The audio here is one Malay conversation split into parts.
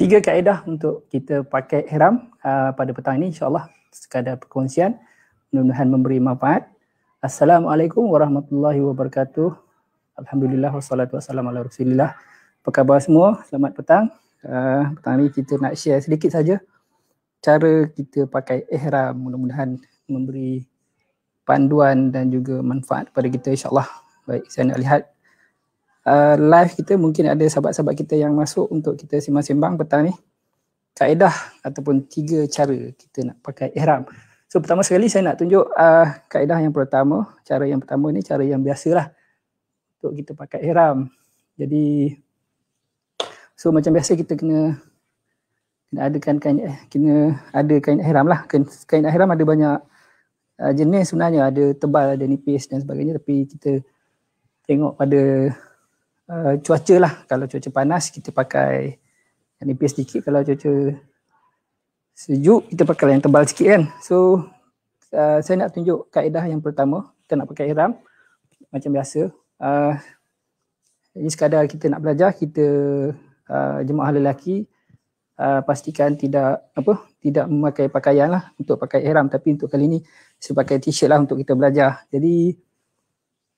3 kaedah untuk kita pakai ihram pada petang ini, insyaAllah sekadar perkongsian, mudah-mudahan memberi manfaat. Assalamualaikum warahmatullahi wabarakatuh. Alhamdulillah wassalatu wassalamu ala rasulillah. Apa khabar semua? Selamat petang. Petang ni kita nak share sedikit saja cara kita pakai ihram, mudah-mudahan memberi panduan dan juga manfaat kepada kita, insyaAllah. Baik, saya nak lihat live kita, mungkin ada sahabat-sahabat kita yang masuk untuk kita sembang-sembang petang ni. Kaedah ataupun 3 cara kita nak pakai ihram. So pertama sekali saya nak tunjuk kaedah yang pertama. Cara yang pertama ni cara yang biasalah untuk kita pakai ihram. Jadi so macam biasa kita kena ada kain ihram lah. Kain ihram ada banyak jenis sebenarnya, ada tebal, ada nipis dan sebagainya, tapi kita tengok pada cuaca lah. Kalau cuaca panas kita pakai yang nipis sikit, kalau cuaca sejuk kita pakai yang tebal sikit kan. So saya nak tunjuk kaedah yang pertama kita nak pakai ihram macam biasa. Ini sekadar kita nak belajar, kita jemaah lelaki pastikan tidak memakai pakaian lah untuk pakai ihram, tapi untuk kali ni saya pakai t-shirt lah untuk kita belajar. Jadi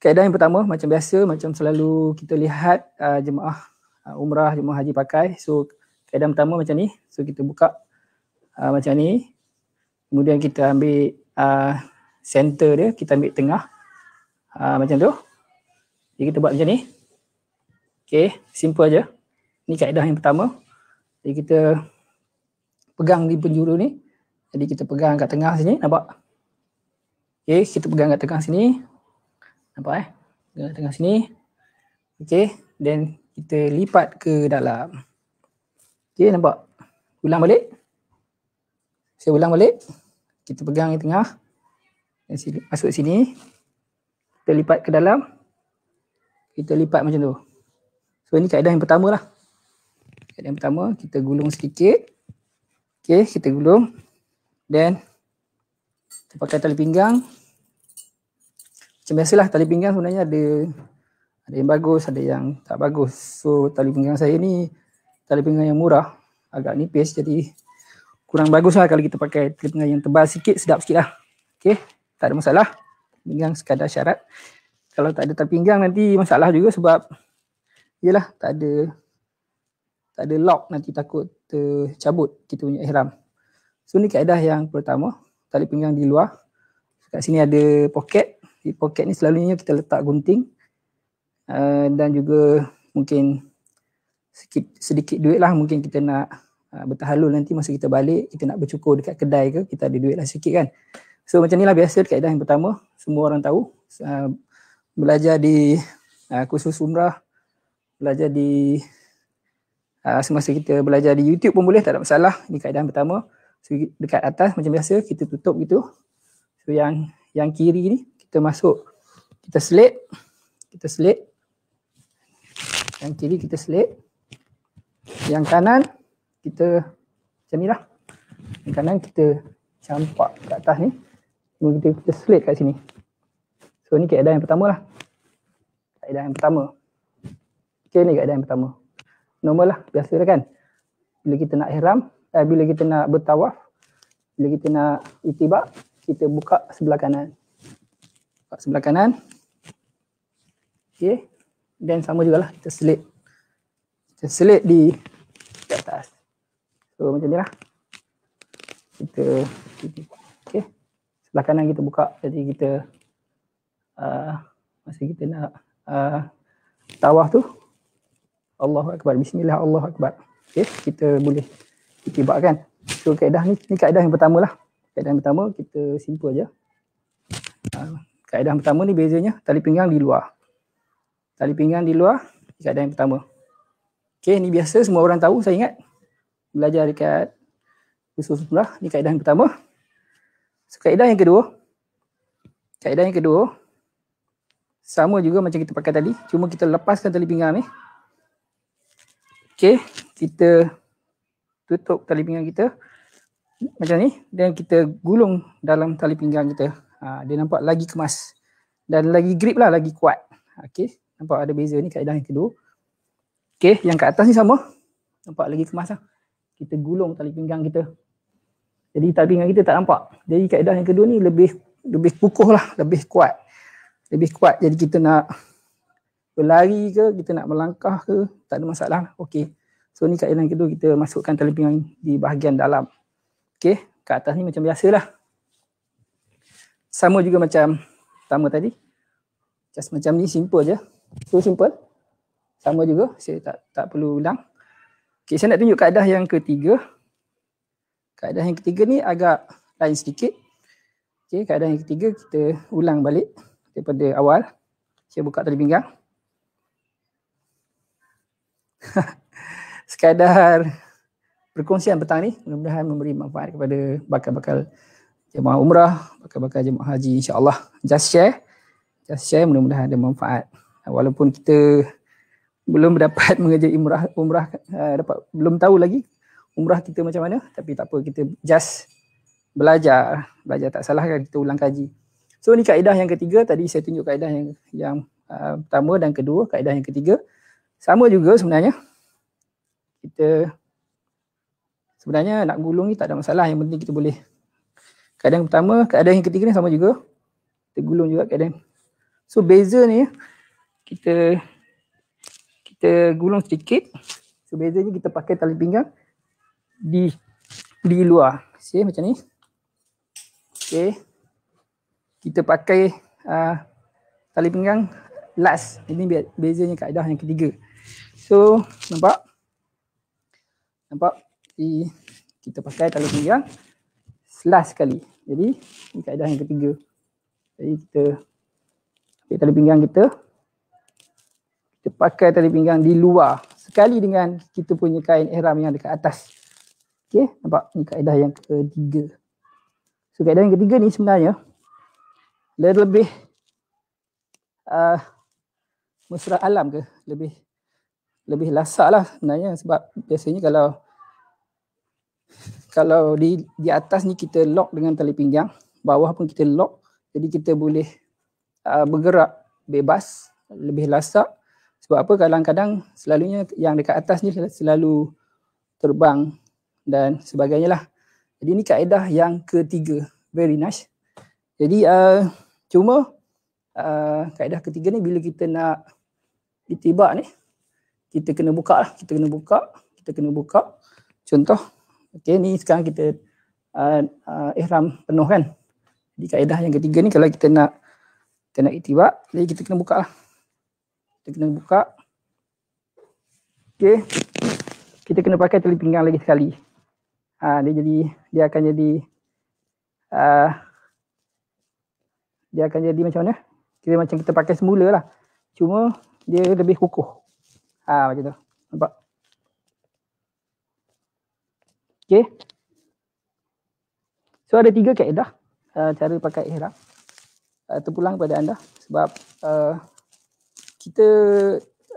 kaedah yang pertama macam biasa, macam selalu kita lihat jemaah umrah, jemaah haji pakai. So kaedah pertama macam ni. So kita buka macam ni. Kemudian kita ambil center dia, kita ambil tengah. Macam tu. Jadi kita buat macam ni. Okay, simple aja. Ni kaedah yang pertama. Jadi kita pegang di penjuru ni. Jadi kita pegang kat tengah sini, nampak? Okay, kita pegang kat tengah sini. Nampak Pegang tengah sini. Okay, then kita lipat ke dalam. Okay, nampak? Ulang balik. Saya ulang balik. Kita pegang di tengah. Dan masuk sini. Kita lipat ke dalam. Kita lipat macam tu. So ini kaedah yang pertama lah. Kaedah yang pertama, kita gulung sedikit. Okay, kita gulung. Then kita pakai tali pinggang. Macam biasalah, tali pinggang sebenarnya ada yang bagus, ada yang tak bagus. So tali pinggang saya ni tali pinggang yang murah, agak nipis, jadi kurang bagus lah kalau kita pakai tali pinggang yang tebal sikit, sedap sikit lah. Okay, tak ada masalah. Pinggang sekadar syarat. Kalau tak ada tali pinggang nanti masalah juga, sebab yelah tak ada lock, nanti takut tercabut kita punya ihram. So ni kaedah yang pertama, tali pinggang di luar. Kat sini ada poket. Di poket ni selalunya kita letak gunting dan juga mungkin sedikit duit lah. Mungkin kita nak bertahalul nanti masa kita balik, kita nak bercukur dekat kedai ke, kita ada duit lah sikit kan. So macam ni lah biasa kaedah yang pertama, semua orang tahu. Belajar di kursus umrah, belajar di semasa kita belajar di YouTube pun boleh, tak ada masalah. Ini kaedah yang pertama. So dekat atas macam biasa kita tutup gitu. So yang kiri ni kita masuk, kita selit. Yang kiri kita selit. Yang kanan kita macam ni lah. Yang kanan kita campak kat atas ni. Kemudian kita selit kat sini. So ni kaedah yang pertama lah. Kaedah yang pertama. Okay, ni kaedah yang pertama. Normal lah, biasa lah kan. Bila kita nak ihram, bila kita nak bertawaf, bila kita nak itibak, kita buka sebelah kanan. Sebelah kanan. Okay. Dan sama jugalah kita selit. Kita selit di atas. So macam ni lah. Kita okay. Sebelah kanan kita buka. Jadi kita masa kita nak tawaf tu, Allahu Akbar, Bismillah, Allahu Akbar. Okay. Kita boleh itibakkan. So kaedah ni kaedah yang pertama lah. Kaedah yang pertama kita simple aja. Kaedah yang pertama ni bezanya tali pinggang di luar. Tali pinggang di luar, kaedah yang pertama. Okay, ni biasa semua orang tahu, saya ingat. Belajar dekat kursus umrah, ni kaedah yang pertama. So, kaedah yang kedua. Kaedah yang kedua, sama juga macam kita pakai tadi, cuma kita lepaskan tali pinggang ni. Okay, kita tutup tali pinggang kita macam ni, dan kita gulung dalam tali pinggang kita. Dia nampak lagi kemas dan lagi grip lah, lagi kuat. Okay, nampak ada beza ni kaedah yang kedua. Okay, yang kat atas ni sama, nampak lagi kemas lah. kita gulung tali pinggang kita. Jadi tali pinggang kita tak nampak. Jadi kaedah yang kedua ni lebih kukuh lah, lebih kuat. Jadi kita nak berlari ke, kita nak melangkah ke, tak ada masalah. Okey. So ni kaedah yang kedua, kita masukkan tali pinggang di bahagian dalam. Okey, kat atas ni macam biasalah. Sama juga macam pertama tadi. Just macam ni, simple je. So simple. Sama juga, saya tak perlu ulang. Okey, saya nak tunjuk kaedah yang ketiga. Kaedah yang ketiga ni agak lain sedikit. Okey, kaedah yang ketiga kita ulang balik daripada awal. Saya buka tali pinggang. Sekadar perkongsian petang ni, mudah-mudahan memberi manfaat kepada bakal-bakal jemaah umrah, bakal-bakal jemaah haji, insya-Allah. Just share, mudah-mudahan ada manfaat. Walaupun kita belum dapat mengerjai umrah belum tahu lagi umrah kita macam mana, tapi tak apa, kita just belajar tak salah kan, kita ulang kaji. So ni kaedah yang ketiga, tadi saya tunjuk kaedah yang pertama dan kedua. Kaedah yang ketiga sama juga sebenarnya. Kita sebenarnya nak gulung ni tak ada masalah, yang penting kita boleh. Kaedah yang pertama, kaedah yang ketiga ni sama juga. Kita gulung juga kaedah. So beza ni kita gulung sedikit. So bezanya kita pakai tali pinggang di luar. Okay, macam ni. Okay. Kita pakai tali pinggang last. Ini bezanya kaedah yang ketiga. So nampak? Kita pakai tali pinggang last sekali. Jadi ini kaedah yang ketiga. Jadi kita pakai tali pinggang kita pakai tali pinggang di luar sekali dengan kita punya kain ihram yang dekat atas. Okey, nampak? Ini kaedah yang ketiga. So kaedah yang ketiga ni sebenarnya lebih mesra alam ke, lebih lasak lah sebenarnya, sebab biasanya kalau di atas ni kita lock dengan tali pinggang, bawah pun kita lock, jadi kita boleh bergerak bebas, lebih lasak. Sebab apa? Kadang-kadang selalunya yang dekat atas ni selalu terbang dan sebagainya lah. Jadi ni kaedah yang ketiga. Very nice. Jadi cuma kaedah ketiga ni bila kita nak itibak ni, kita kena buka lah. Kita kena buka. Contoh, okay, ni sekarang kita ihram penuh kan. Jadi kaedah yang ketiga ni kalau kita nak itibak, jadi kita kena buka lah. Kita kena buka. Okay. Kita kena pakai tali pinggang lagi sekali. Dia akan jadi macam mana? Macam kita pakai semula lah. Cuma dia lebih kukuh. Macam tu. Nampak? Okay. So ada 3 kaedah cara pakai ihram. Terpulang pada anda sebab kita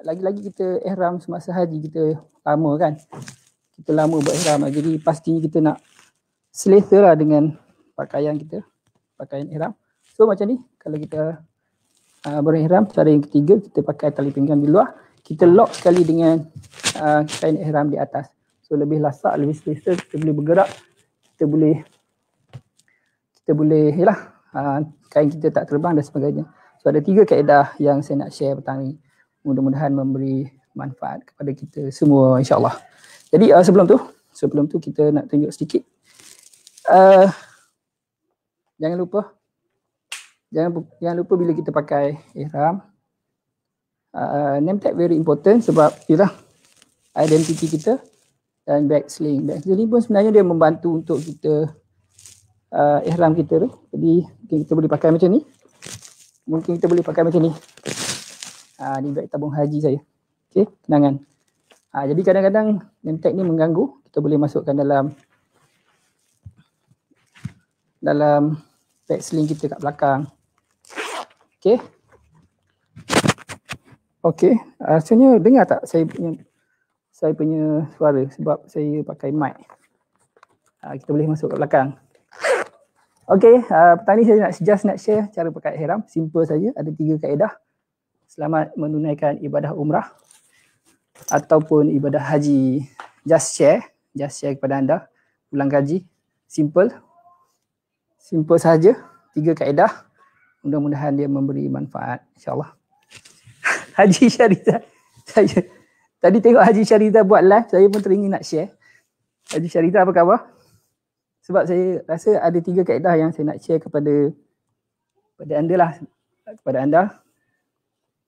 lagi-lagi kita ihram semasa haji, kita lama kan. Kita lama buat ihram, jadi pastinya kita nak selesa lah dengan pakaian ihram. So macam ni, kalau kita berihram, cara yang ketiga kita pakai tali pinggang di luar, kita lock sekali dengan kain ihram di atas. So lebih lasak, lebih selesa, kita boleh bergerak, kita boleh yalah, kain kita tak terbang dan sebagainya. So ada 3 kaedah yang saya nak share petang ni. Mudah-mudahan memberi manfaat kepada kita semua, insya-Allah. Jadi sebelum tu kita nak tunjuk sedikit. Jangan lupa bila kita pakai ihram, name tag very important sebab ialah identiti kita, dan bag sling. Bag sling ni pun sebenarnya dia membantu untuk kita ihram kita tu. Jadi mungkin kita boleh pakai macam ni. Ni beg tabung haji saya. Okey, kenangan. Jadi kadang-kadang name tag ni mengganggu. Kita boleh masukkan dalam bag sling kita kat belakang. Okey. Rasanya dengar tak saya punya suara sebab saya pakai mic. Kita boleh masuk kat belakang. Okey, petang ni saya nak share cara pakai ihram. Simple saja, ada 3 kaedah. Selamat menunaikan ibadah umrah ataupun ibadah haji. Just share. just share kepada anda. Ulang kaji, simple saja, 3 kaedah. Mudah-mudahan dia memberi manfaat, insyaAllah. Haji Syariza, saya tadi tengok Haji Syariza buat live, saya pun teringin nak share. Haji Syariza, apa khabar? Sebab saya rasa ada 3 kaedah yang saya nak share kepada anda lah, kepada anda.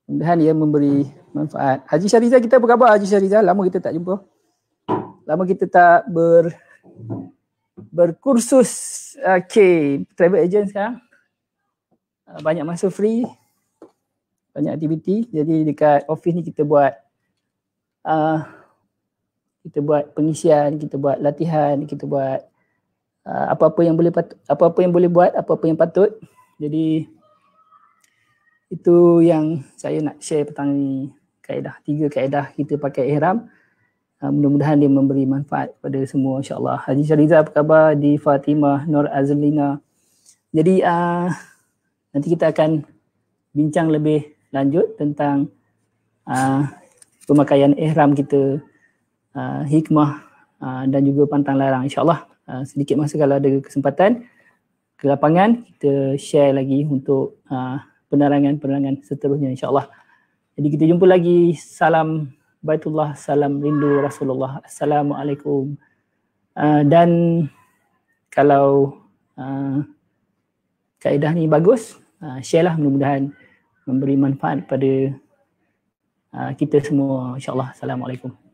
Mudah-mudahan ia memberi manfaat. Haji Syariza, kita apa khabar Haji Syariza? Lama kita tak jumpa. Lama kita tak berkursus. Okay, travel agent sekarang. Banyak masa free, banyak aktiviti. Jadi dekat office ni kita buat pengisian, kita buat latihan, kita buat apa-apa yang boleh buat, apa-apa yang patut. Jadi itu yang saya nak share petang ni, 3 kaedah kita pakai ihram. Mudah-mudahan dia memberi manfaat kepada semua, insya-Allah. Haji Syariza, apa khabar? Di Fatimah Nur Azlina. Jadi nanti kita akan bincang lebih lanjut tentang pemakaian ihram kita, hikmah dan juga pantang larang, insya-Allah. Sedikit masa kalau ada kesempatan ke lapangan, kita share lagi untuk penerangan-penerangan seterusnya, insya-Allah. Jadi kita jumpa lagi. Salam Baitullah, salam rindu Rasulullah. Assalamualaikum. Dan kalau kaedah ni bagus, share lah, mudah-mudahan memberi manfaat pada kita semua, insya-Allah. Assalamualaikum.